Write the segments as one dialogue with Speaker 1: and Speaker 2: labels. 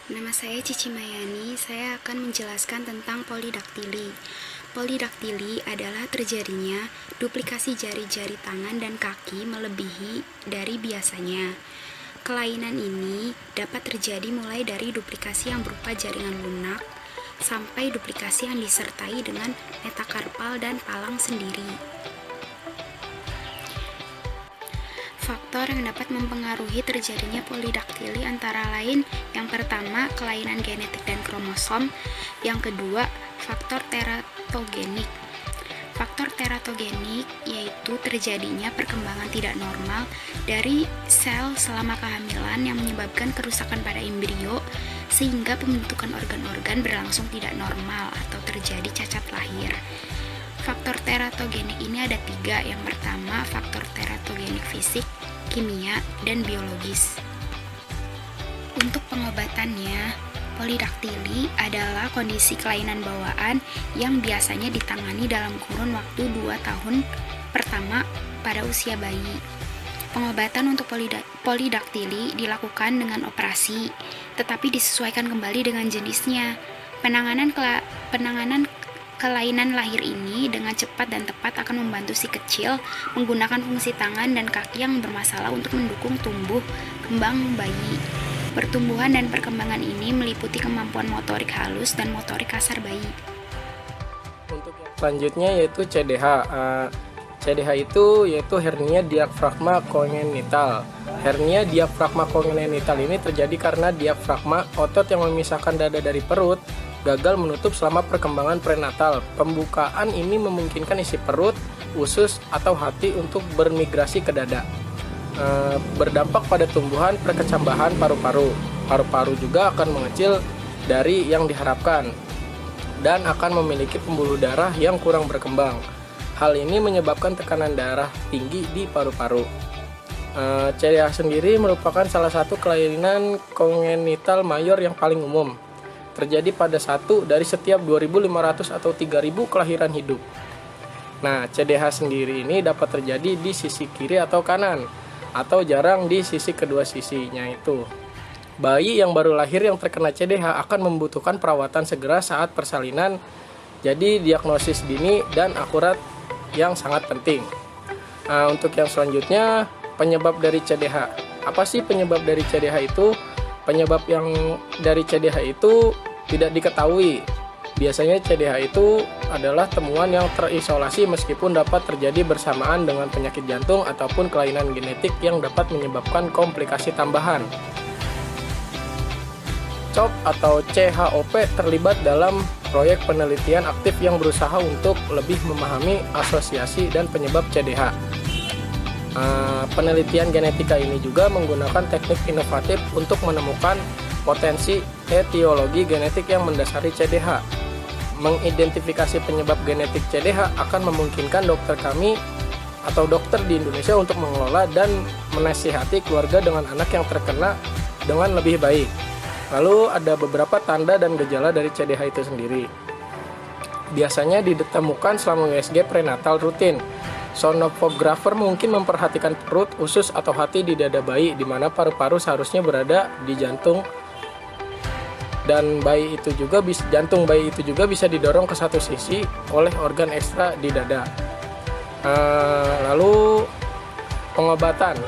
Speaker 1: Nama saya Cici Mayani, saya akan menjelaskan tentang polidaktili. Polidaktili adalah terjadinya duplikasi jari-jari tangan dan kaki melebihi dari biasanya. Kelainan ini dapat terjadi mulai dari duplikasi yang berupa jaringan lunak, sampai duplikasi yang disertai dengan metakarpal dan palang sendiri. Faktor yang dapat mempengaruhi terjadinya polidaktili antara lain yang pertama, kelainan genetik dan kromosom. Yang kedua, faktor teratogenik. Faktor teratogenik yaitu terjadinya perkembangan tidak normal dari sel selama kehamilan yang menyebabkan kerusakan pada embrio sehingga pembentukan organ-organ berlangsung tidak normal atau terjadi cacat lahir. Faktor teratogenik ini ada 3. Yang pertama, faktor teratogenik fisik, kimia, dan biologis. Untuk pengobatannya, polidaktili adalah kondisi kelainan bawaan yang biasanya ditangani dalam kurun waktu 2 tahun pertama pada usia bayi. Pengobatan untuk polidaktili dilakukan dengan operasi, tetapi disesuaikan kembali dengan jenisnya. Penanganan kelainan lahir ini dengan cepat dan tepat akan membantu si kecil menggunakan fungsi tangan dan kaki yang bermasalah untuk mendukung tumbuh kembang bayi. Pertumbuhan dan perkembangan ini meliputi kemampuan motorik halus dan motorik kasar bayi.
Speaker 2: Untuk yang selanjutnya yaitu CDH. CDH itu yaitu hernia diafragma kongenital. Hernia diafragma kongenital ini terjadi karena diafragma, otot yang memisahkan dada dari perut, gagal menutup selama perkembangan prenatal. Pembukaan ini memungkinkan isi perut, usus, atau hati untuk bermigrasi ke dada. Berdampak pada tumbuhan perkecambahan paru-paru. Paru-paru juga akan mengecil dari yang diharapkan dan akan memiliki pembuluh darah yang kurang berkembang. Hal ini menyebabkan tekanan darah tinggi di paru-paru. CDH sendiri merupakan salah satu kelainan kongenital mayor yang paling umum. Terjadi pada 1 dari setiap 2.500 atau 3.000 kelahiran hidup. Nah, CDH sendiri ini dapat terjadi di sisi kiri atau kanan, atau jarang di sisi kedua sisinya itu. Bayi yang baru lahir yang terkena CDH akan membutuhkan perawatan segera saat persalinan, jadi diagnosis dini dan akurat yang sangat penting. Nah, untuk yang selanjutnya, penyebab dari CDH. Apa sih penyebab dari CDH itu? Penyebab yang dari CDH itu tidak diketahui. Biasanya CDH itu adalah temuan yang terisolasi meskipun dapat terjadi bersamaan dengan penyakit jantung ataupun kelainan genetik yang dapat menyebabkan komplikasi tambahan. CHOP atau CHOP terlibat dalam proyek penelitian aktif yang berusaha untuk lebih memahami asosiasi dan penyebab CDH. Penelitian genetika ini juga menggunakan teknik inovatif untuk menemukan potensi etiologi genetik yang mendasari CDH. Mengidentifikasi penyebab genetik CDH akan memungkinkan dokter kami atau dokter di Indonesia untuk mengelola dan menasihati keluarga dengan anak yang terkena dengan lebih baik. Lalu ada beberapa tanda dan gejala dari CDH itu sendiri. Biasanya ditemukan selama USG prenatal rutin. Sonografer mungkin memperhatikan perut, usus, atau hati di dada bayi, di mana paru-paru seharusnya berada di jantung, dan jantung bayi itu juga bisa didorong ke satu sisi oleh organ ekstra di dada. Lalu pengobatan.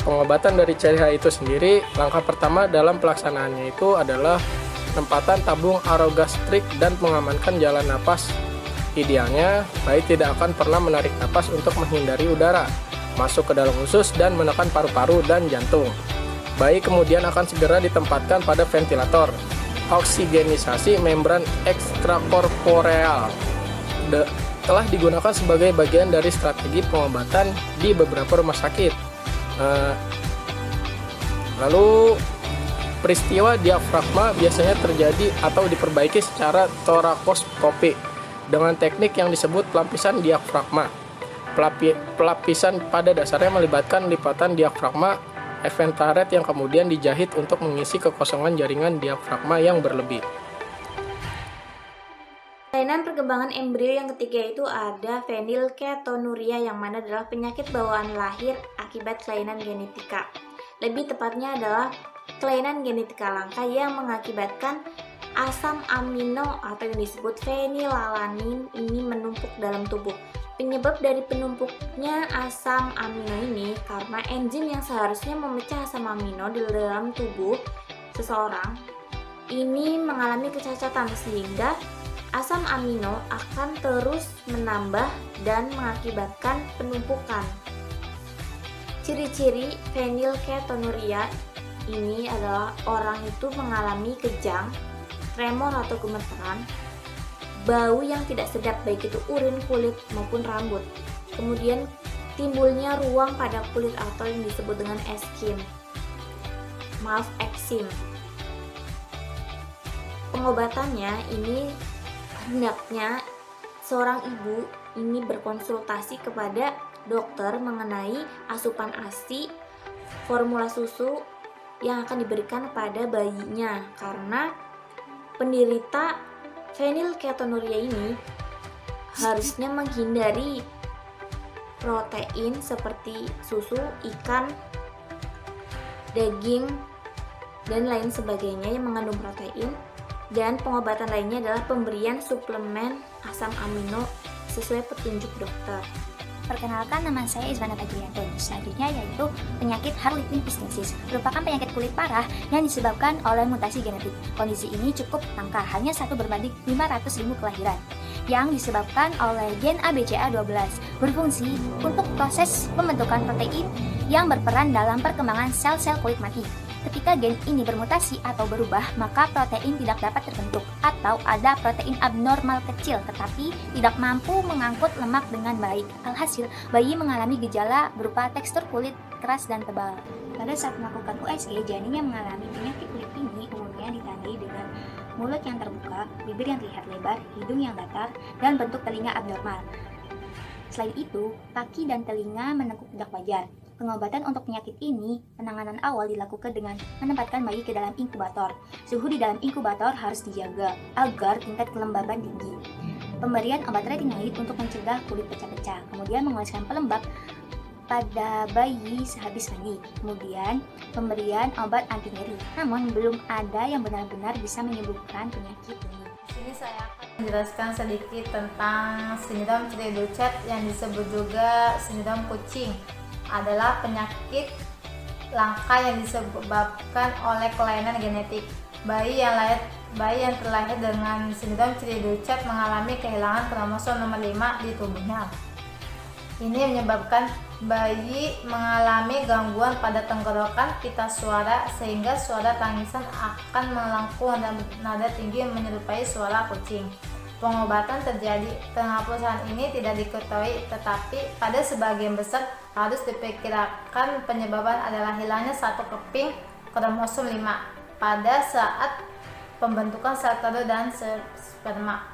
Speaker 2: Pengobatan dari CDH itu sendiri, langkah pertama dalam pelaksanaannya itu adalah penempatan tabung arogastrik dan mengamankan jalan napas. Idealnya, bayi tidak akan pernah menarik napas untuk menghindari udara masuk ke dalam usus dan menekan paru-paru dan jantung. Bayi kemudian akan segera ditempatkan pada ventilator. Oksigenisasi membran ekstrakorporeal telah digunakan sebagai bagian dari strategi pengobatan di beberapa rumah sakit. Lalu peristiwa diafragma biasanya terjadi atau diperbaiki secara torakoskopi dengan teknik yang disebut pelapisan diafragma. Pelapisan pada dasarnya melibatkan lipatan diafragma eventaret yang kemudian dijahit untuk mengisi kekosongan jaringan diafragma yang berlebih.
Speaker 3: Kelainan perkembangan embrio yang ketiga itu ada fenilketonuria, yang mana adalah penyakit bawaan lahir akibat kelainan genetika. Lebih tepatnya adalah kelainan genetika langka yang mengakibatkan asam amino atau yang disebut fenilalanin ini menumpuk dalam tubuh. Penyebab dari penumpuknya asam amino ini karena enzim yang seharusnya memecah asam amino di dalam tubuh seseorang ini mengalami kecacatan sehingga asam amino akan terus menambah dan mengakibatkan penumpukan. Ciri-ciri fenilketonuria ini adalah orang itu mengalami kejang, tremor atau gemeteran, bau yang tidak sedap baik itu urin, kulit maupun rambut. Kemudian timbulnya ruang pada kulit atau yang disebut dengan eksim. Pengobatannya ini hendaknya seorang ibu ini berkonsultasi kepada dokter mengenai asupan ASI, formula susu yang akan diberikan pada bayinya karena penderita fenilketonuria ini harusnya menghindari protein seperti susu, ikan, daging, dan lain sebagainya yang mengandung protein. Dan pengobatan lainnya adalah pemberian suplemen asam amino sesuai petunjuk dokter.
Speaker 4: Perkenalkan, nama saya Izwana Fajriantun. Selanjutnya yaitu penyakit Harlequin ichthyosis, merupakan penyakit kulit parah yang disebabkan oleh mutasi genetik. Kondisi ini cukup langka, hanya 1 berbanding 500.000 kelahiran, yang disebabkan oleh gen ABCA12, berfungsi untuk proses pembentukan protein yang berperan dalam perkembangan sel-sel kulit mati. Ketika gen ini bermutasi atau berubah, maka protein tidak dapat terbentuk atau ada protein abnormal kecil tetapi tidak mampu mengangkut lemak dengan baik. Alhasil, bayi mengalami gejala berupa tekstur kulit keras dan tebal. Pada saat melakukan USG, janin yang mengalami penyakit kulit ini umumnya ditandai dengan mulut yang terbuka, bibir yang terlihat lebar, hidung yang datar, dan bentuk telinga abnormal. Selain itu, kaki dan telinga menekuk tidak wajar. Pengobatan untuk penyakit ini, penanganan awal dilakukan dengan menempatkan bayi ke dalam inkubator. Suhu di dalam inkubator harus dijaga agar tingkat kelembaban tinggi. Pemberian obat retinoid untuk mencegah kulit pecah-pecah. Kemudian mengoleskan pelembab pada bayi sehabis mandi. Kemudian pemberian obat anti nyeri. Namun belum ada yang benar-benar bisa menyembuhkan penyakit ini.
Speaker 5: Di sini saya akan menjelaskan sedikit tentang sindrom Cri-du-Chat yang disebut juga sindrom kucing. Adalah penyakit langka yang disebabkan oleh kelainan genetik. Bayi yang terlahir dengan sindrom Cri-du-Chat mengalami kehilangan kromosom nomor 5 di tubuhnya. Ini menyebabkan bayi mengalami gangguan pada tenggorokan pita suara sehingga suara tangisan akan melengkung dan nada tinggi menyerupai suara kucing. Pengobatan terjadi. Penghapusan ini tidak diketahui, tetapi pada sebagian besar harus diperkirakan penyebabnya adalah hilangnya satu keping kromosom 5 pada saat pembentukan sel telur dan sperma.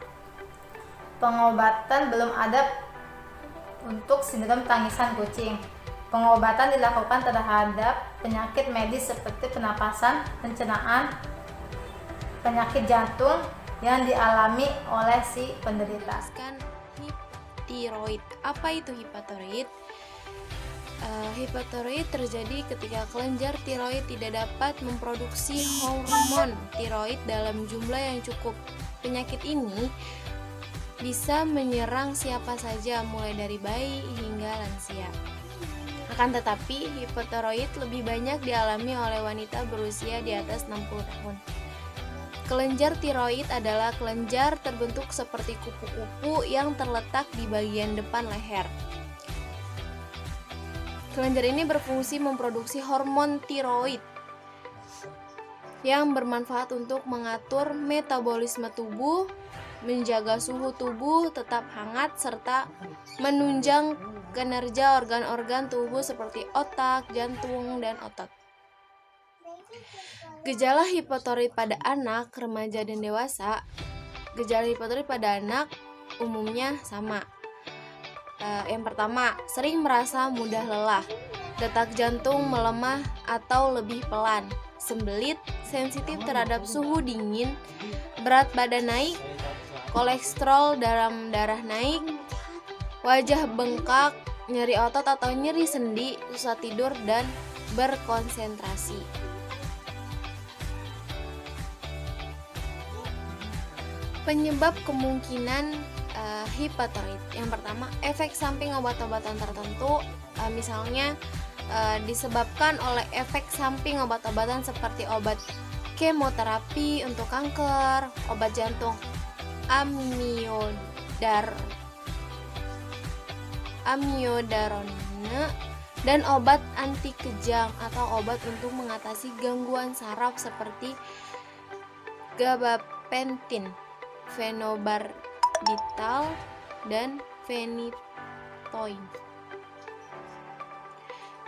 Speaker 5: Pengobatan belum ada untuk sindrom tangisan kucing. Pengobatan dilakukan terhadap penyakit medis seperti pernapasan, pencernaan, penyakit jantung yang dialami oleh si penderita.
Speaker 1: Hipotiroid. Apa itu hipotiroid? Hipotiroid terjadi ketika kelenjar tiroid tidak dapat memproduksi hormon tiroid dalam jumlah yang cukup. Penyakit ini bisa menyerang siapa saja, mulai dari bayi hingga lansia. Akan tetapi, hipotiroid lebih banyak dialami oleh wanita berusia di atas 60 tahun. Kelenjar tiroid adalah kelenjar terbentuk seperti kupu-kupu yang terletak di bagian depan leher. Kelenjar ini berfungsi memproduksi hormon tiroid yang bermanfaat untuk mengatur metabolisme tubuh, menjaga suhu tubuh tetap hangat, serta menunjang kinerja organ-organ tubuh seperti otak, jantung, dan otot. Gejala hipotiroid pada anak, remaja, dan dewasa. Gejala hipotiroid pada anak umumnya sama. Yang pertama, sering merasa mudah lelah, detak jantung melemah atau lebih pelan, sembelit, sensitif terhadap suhu dingin, berat badan naik, kolesterol dalam darah naik, wajah bengkak, nyeri otot atau nyeri sendi, susah tidur, dan berkonsentrasi.
Speaker 6: Penyebab kemungkinan hipertiroid. Yang pertama, efek samping obat-obatan tertentu, misalnya disebabkan oleh efek samping obat-obatan seperti obat kemoterapi untuk kanker, obat jantung amiodarone, dan obat anti kejang atau obat untuk mengatasi gangguan saraf seperti gabapentin, fenobarbital, dan phenytoin.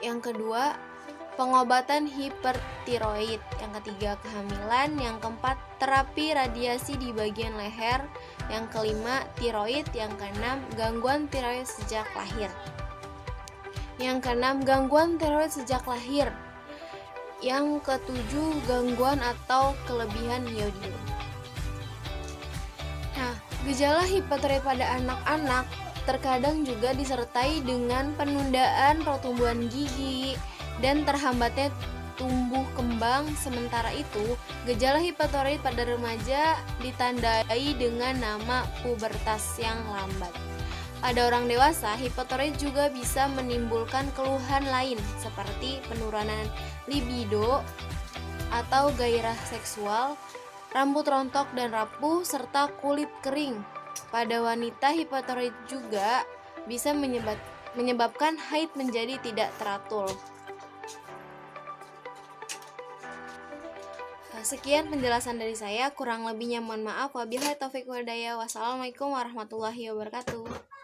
Speaker 6: Yang kedua, pengobatan hipertiroid. Yang ketiga, kehamilan. Yang keempat, terapi radiasi di bagian leher. Yang kelima, tiroid. Yang keenam, gangguan tiroid sejak lahir. Yang keenam, gangguan tiroid sejak lahir. Yang ketujuh, gangguan atau kelebihan iodium. Nah, gejala hipertiroid pada anak-anak terkadang juga disertai dengan penundaan pertumbuhan gigi dan terhambatnya tumbuh kembang. Sementara itu, gejala hipertiroid pada remaja ditandai dengan nama pubertas yang lambat. Pada orang dewasa, hipertiroid juga bisa menimbulkan keluhan lain seperti penurunan libido atau gairah seksual, rambut rontok dan rapuh, serta kulit kering. Pada wanita, hipertiroid juga bisa menyebabkan haid menjadi tidak teratur. Sekian penjelasan dari saya, kurang lebihnya mohon maaf. Wabillahi taufiq wal hidayah. Wassalamualaikum warahmatullahi wabarakatuh.